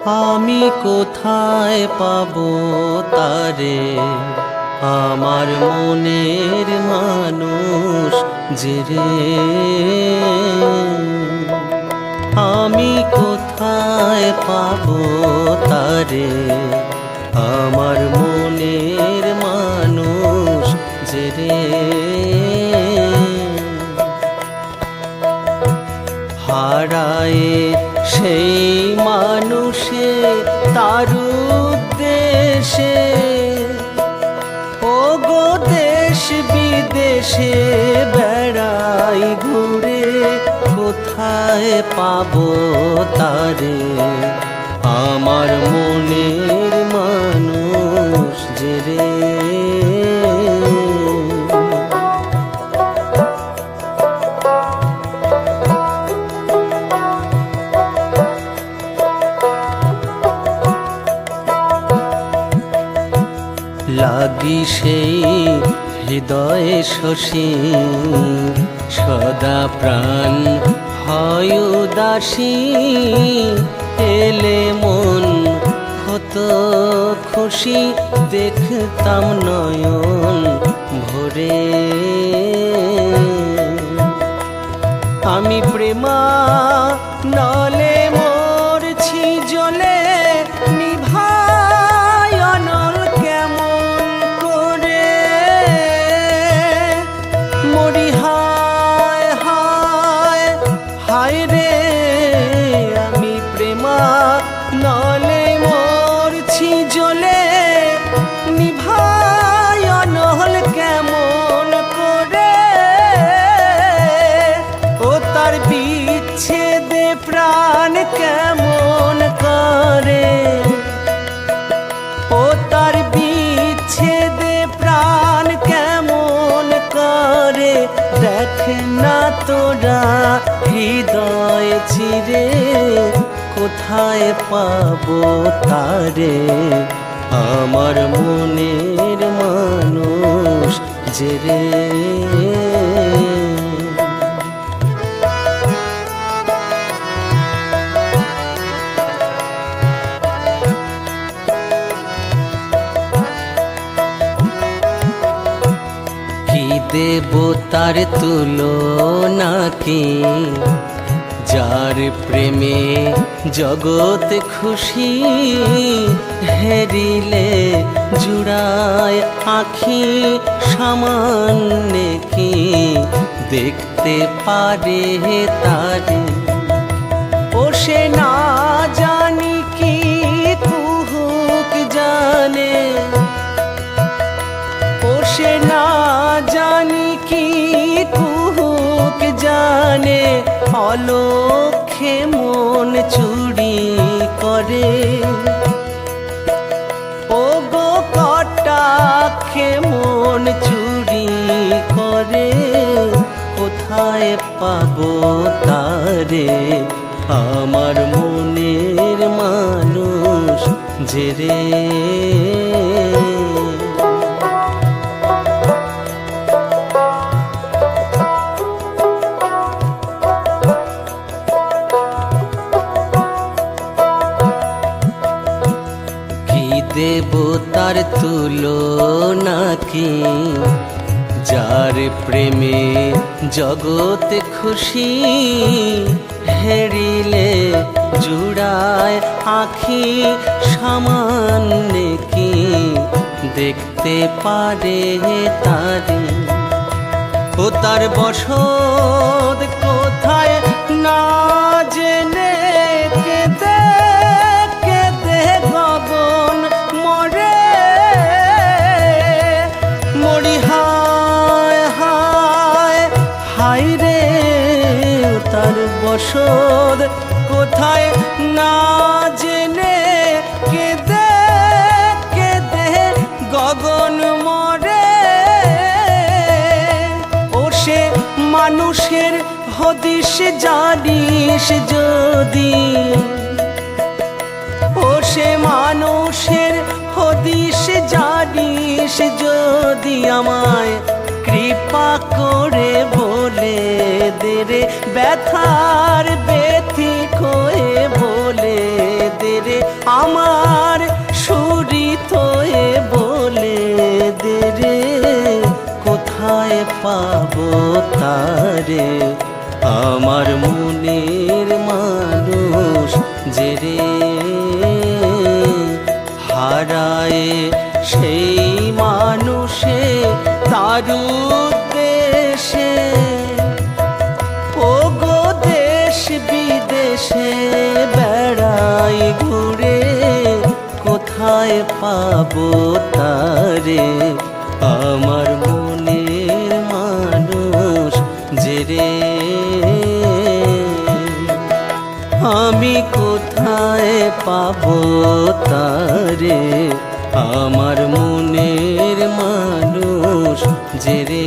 আমি কোথায় পাবো তারে, আমার মনের মানুষ যে রে। আমি কোথায় পাবো তারে, আমার মনের মানুষ যে রে। হারায়ে সেই মানুষে তার উদ্দেশে, ও গো দেশ বিদেশে বেড়াই ঘুরে, কোথায় পাবো তারে, আমার মনের মানুষ যে রে। লাগি সেই হৃদয়ে শশী, সদা প্রাণ হয় উদাসী, এলে মন কত খুশি, দেখতাম নয়ন ভরে। আমি প্রেমা নলে মরছি জ্বলে, নিভাই অনল কেমন করে, মরি হায় হায় হায় রে। আমি প্রেমা নলে মরছি জ্বলে, নিভাই অনল কেমন করে, ও তার বিচ্ছেদে প্রাণ কেমন করে, ও তার বিচ্ছেদে প্রাণ কেমন করে। দেখে না তোরা হৃদয় চিরে, কোথায় পাবো তারে, আমার মনের মানুষ যে রে। দেবতার তুলনা কি, যার প্রেমে জগৎ খুশি, হেরিলে জুড়ায় আখি, সামান্য কি দেখতে পারে তারে। ও সে না জানি কি কুহুক জানে, ও সে না জানি কি কুহুক জানে, অলক্ষে মন চুরি করে, ও গো কটাক্ষে মন চুরি করে। কোথায় পাবো তারে, আমার মনের মানুষ যে রে। দেবতার তুলনা কি, যার প্রেমে জগৎ খুশি, হেরিলে জুড়ায় আখি, সামান্য কি দেখতে পারে তারে। ও তার বসত কোথায় না জেনে, কেঁদে কেঁদে গগন মরে, মরি হায় হায় হায় রে। তার বসত কোথায় না জেনে, কেঁদে কেঁদে গগন মরে, ও সে মানুষের হদিস জানিস যদি, ও সে মানুষের হদিস জানিস যদি, আমায় কৃপা করে বলে দে রে, ব্যথার ব্যথিক হয়ে বলে দে রে, আমার সুরিতয়ে বলে দে রে, কোথায় পাবো তারে, আমার মনের মানুষ যে রে হারায় সেই মানুষে তার উদ্দেশে। ও গো দেশ বিদেশে বেড়াই ঘুরে, কোথায় পাবো তারে, আমার মনের মানুষ যে রে। আমি কোথায় পাবো তারে, আমার মনের মানুষ যে রে।